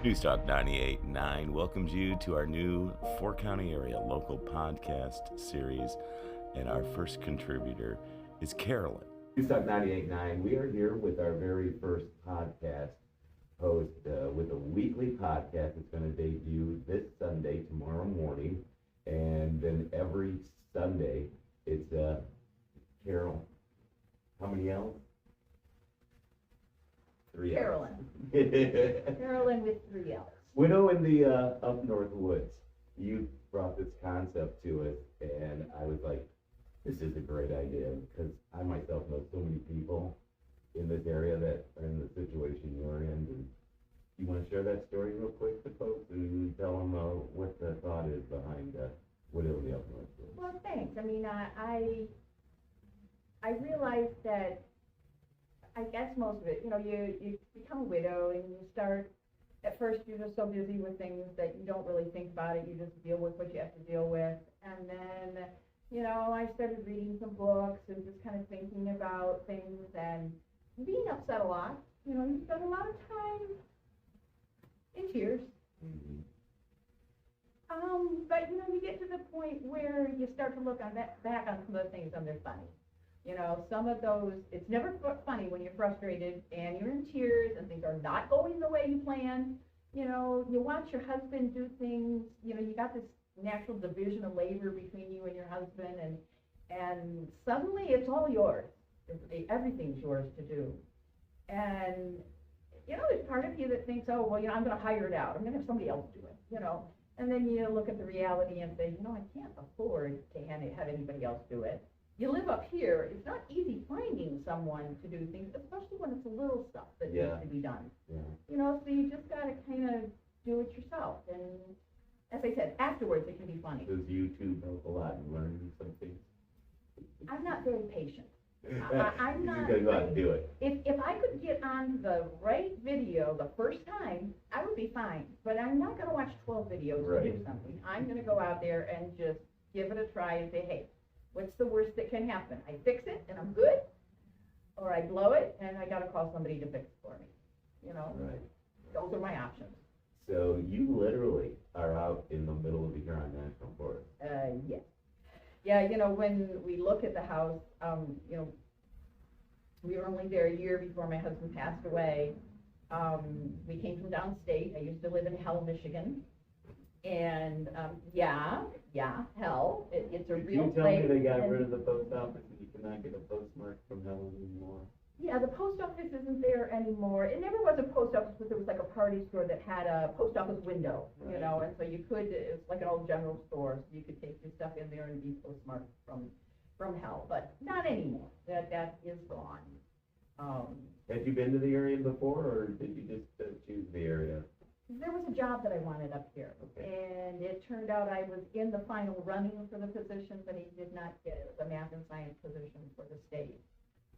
NEWSTALK989 welcomes you to our new four-county area local podcast series, and our first contributor is Carolllyn. NEWSTALK989, we are here with our very first podcast host with a weekly podcast. It's going to debut this Sunday, tomorrow morning, and then every Sunday it's Carol. How many L's? 3 L's. Carolllyn. Carolllyn with 3 L's. Widow in the up north woods. You brought this concept to us, and I was like, this is a great idea, because I myself know so many people in this area that are in the situation you're in. And you want to share that story real quick to folks and tell them what the thought is behind Widow in the up north woods? Well, thanks. I mean, I realized that, I guess most of it, you become a widow and you start, at first you're just so busy with things that you don't really think about it, you just deal with what you have to deal with. And then, I started reading some books and just kind of thinking about things and being upset a lot. You spend a lot of time in tears. Mm-hmm. But, you get to the point where you start to look back on some of the things and they're funny. Some of those, it's never funny when you're frustrated and you're in tears and things are not going the way you planned. You watch your husband do things, you got this natural division of labor between you and your husband, and suddenly it's all yours. Everything's yours to do. And, there's part of you that thinks, oh, well, I'm going to hire it out. I'm going to have somebody else do it, And then you look at the reality and say, I can't afford to have anybody else do it. You live up here, it's not easy finding someone to do things, especially when it's little stuff that needs to be done. Yeah. So you just got to kind of do it yourself. And as I said, afterwards it can be funny. Does YouTube help a lot in learning something? I'm not very patient. I'm not. You just got to go out and do it. If I could get on the right video the first time, I would be fine. But I'm not going to watch 12 videos to do something. I'm going to go out there and just give it a try and say, hey, what's the worst that can happen? I fix it and I'm good, or I blow it and I got to call somebody to fix it for me. Right. Those are my options. So you literally are out in the middle of the Huron National Forest. Yes. Yeah, when we look at the house, we were only there a year before my husband passed away. We came from downstate. I used to live in Hell, Michigan. And, Hell, it's a real place. Did you tell me they got rid of the post office and you cannot get a postmark from Hell anymore? Yeah, the post office isn't there anymore. It never was a post office, but there was like a party store that had a post office window, and so you could, it's like an old general store, so you could take your stuff in there and be postmarked from Hell, but not anymore. That is gone. Had you been to the area before, or did you just choose the area? There was a job that I wanted up here, and it turned out I was in the final running for the position, but he did not get it. It was a math and science position for the state.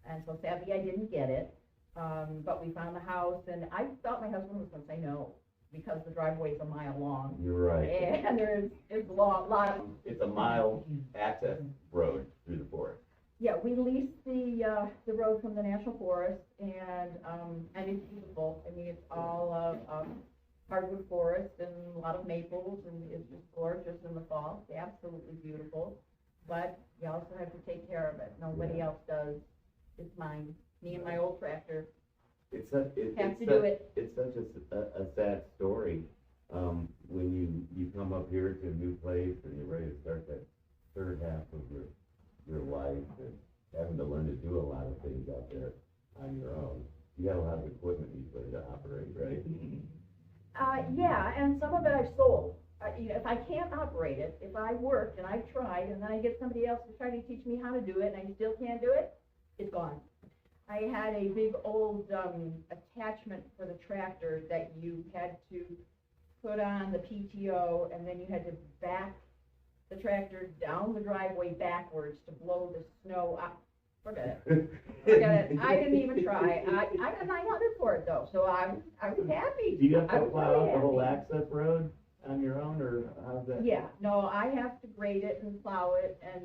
And so sadly I didn't get it, but we found the house, and I thought my husband was going to say no, because the driveway's a mile long. You're right. And there's a lot of... It's a mile access road through the forest. Yeah, we leased the road from the National Forest, and it's beautiful. I mean, it's all hardwood forest and a lot of maples, and it's just gorgeous in the fall. It's absolutely beautiful, but you also have to take care of it. Nobody else does. It's mine. Me and my old tractor. It's such a sad story when you come up here to a new place and you're ready to start that third half of your life and having to learn to do a lot of things out there on your own. You got a lot of equipment usually to operate, right? Yeah, and some of it I've sold. If I can't operate it, if I worked and I've tried, and then I get somebody else to try to teach me how to do it, and I still can't do it, it's gone. I had a big old attachment for the tractor that you had to put on the PTO, and then you had to back the tractor down the driveway backwards to blow the snow up. Forget it. Forget it. I didn't even try. I got $900 for it though, so I was happy. Do you have to plow out the whole access road on your own, or how's that? Yeah, no, I have to grade it and plow it, and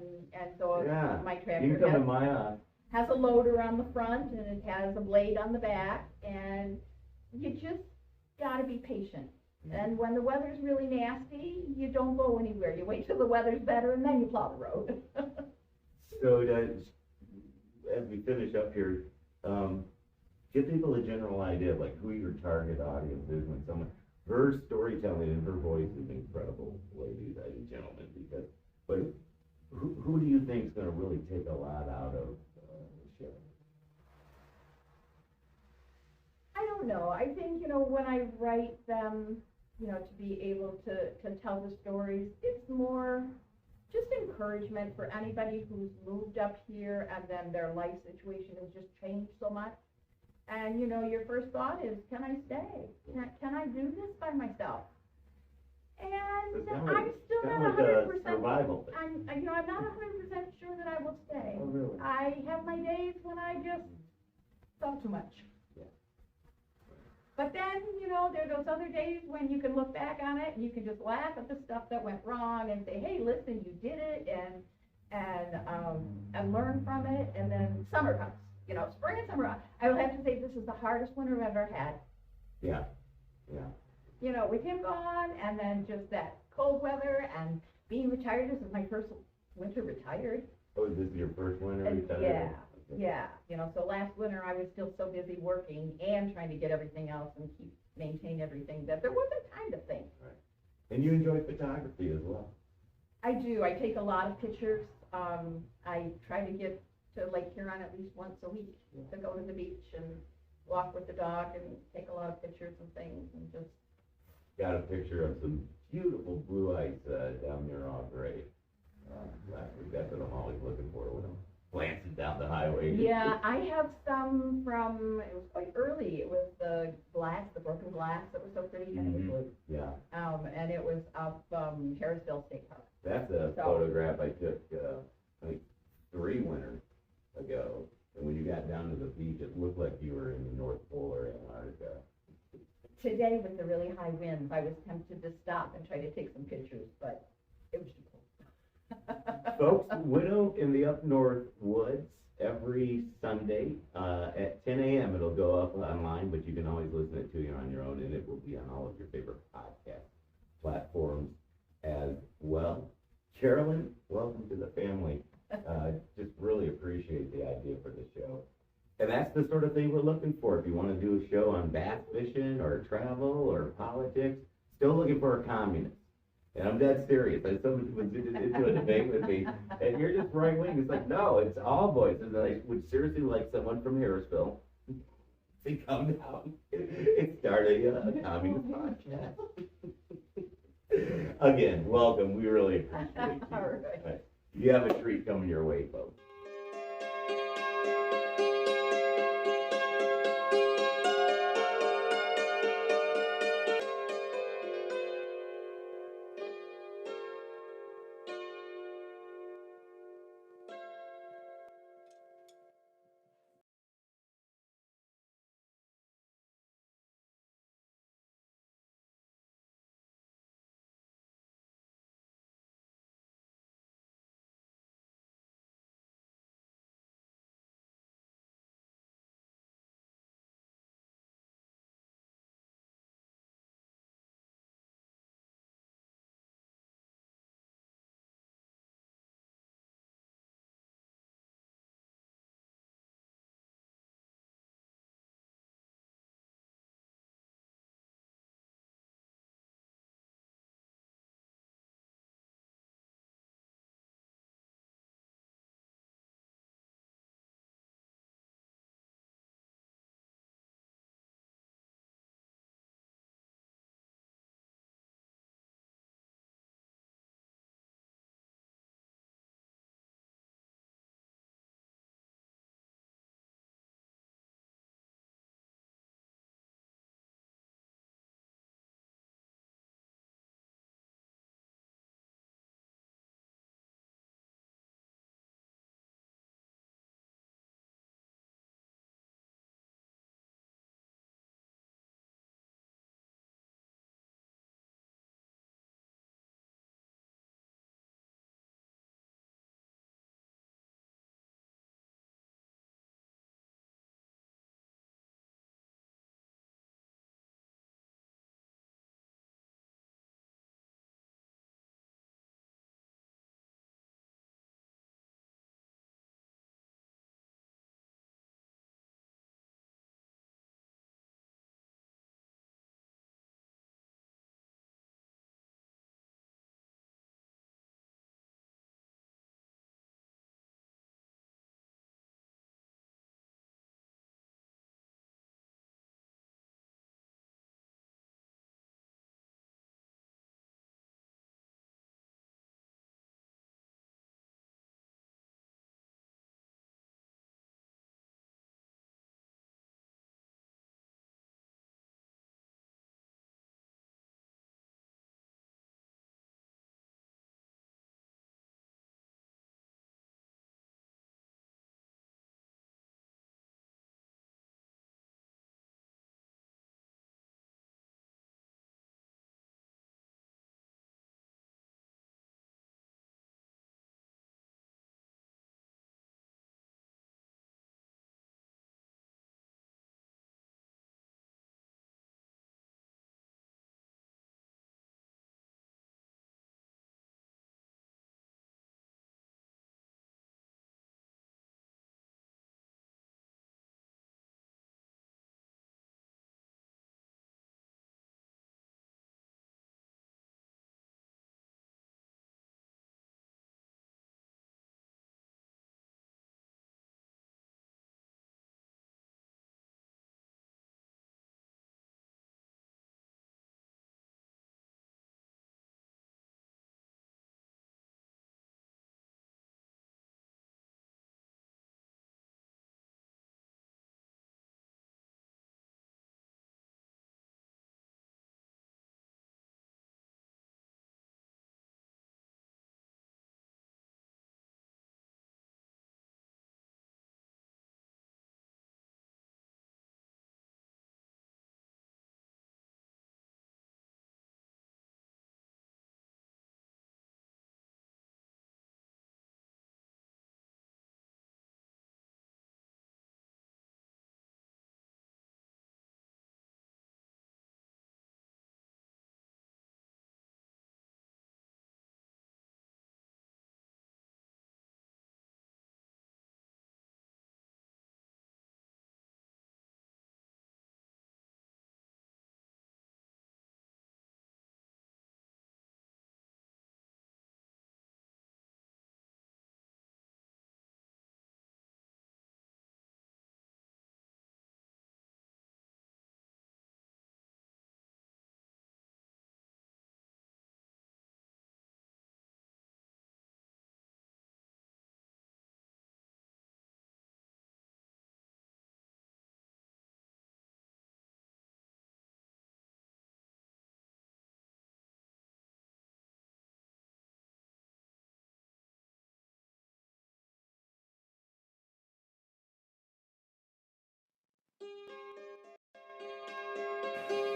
so my tractor you can come to my has a loader on the front and it has a blade on the back, and you just gotta be patient. And when the weather's really nasty, you don't go anywhere. You wait till the weather's better and then you plow the road. So, as we finish up here, give people a general idea of like who your target audience is when someone, her storytelling and her voice is incredible, ladies and gentlemen, because, but who do you think is gonna really take a lot out of the show? I don't know. I think, when I write them, to be able to tell the stories, it's more just encouragement for anybody who's moved up here and then their life situation has just changed so much. And, your first thought is, can I stay? Can I do this by myself? And I'm still not 100%. Survival thing. I'm not 100% sure that I will stay. Oh, really? I have my days when I just thought too much. Yeah. But then, there are those other days when you can look back on it and you can just laugh at the stuff that went wrong and say, hey, listen, you did it, and learn from it. And then summer comes, spring and summer. I will have to say this is the hardest winter I've ever had. Yeah. With him gone, and then just that cold weather and being retired. This is my first winter retired. Oh, is this your first winter retired? Yeah. Yeah, so last winter I was still so busy working and trying to get everything else and maintain everything that there wasn't time to think. Right. And you enjoy photography as well. I do. I take a lot of pictures. I try to get to Lake Huron at least once a week to go to the beach and walk with the dog and take a lot of pictures and things and just. Got a picture of some beautiful blue ice down near All Gray. Last week, that's what I'm always looking for when I'm glancing down the highway. Yeah, I have some from, it was quite early. It was the broken glass that was so pretty, and it was blue. Yeah. And it was up Harrisville State Park. That's a photograph I took, I think 3 winters ago. And when you got down to the beach, it looked like you were in the North Pole or Antarctica. Today, with the really high winds, I was tempted to stop and try to take some pictures, but it was too cold. Folks, Widow in the Up North Woods, every Sunday at 10 a.m. It'll go up online, but you can always listen to it on your own, and it will be on all of your favorite podcast platforms as well. Carolllyn, welcome to the family. Just really appreciate the idea for the show. And that's the sort of thing we're looking for. If you want to do a show on bass fishing or travel or politics, still looking for a communist. And I'm dead serious. As someone was into a debate with me, and you're just right wing. It's like, no, it's all voices. And I would seriously like someone from Harrisville to come down and start a communist podcast. Again, welcome. We really appreciate you. All right. You have a treat coming your way, folks.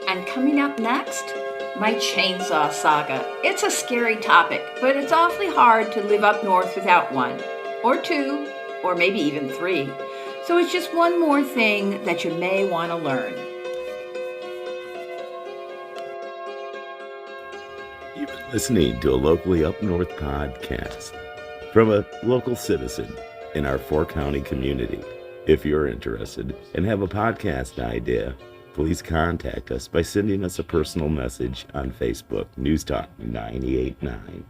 And coming up next, my chainsaw saga. It's a scary topic, but it's awfully hard to live up north without one, or two, or maybe even three. So it's just one more thing that you may want to learn. You've been listening to a Locally Up North podcast from a local citizen in our 4-county community. If you're interested and have a podcast idea, please contact us by sending us a personal message on Facebook, NEWSTALK989.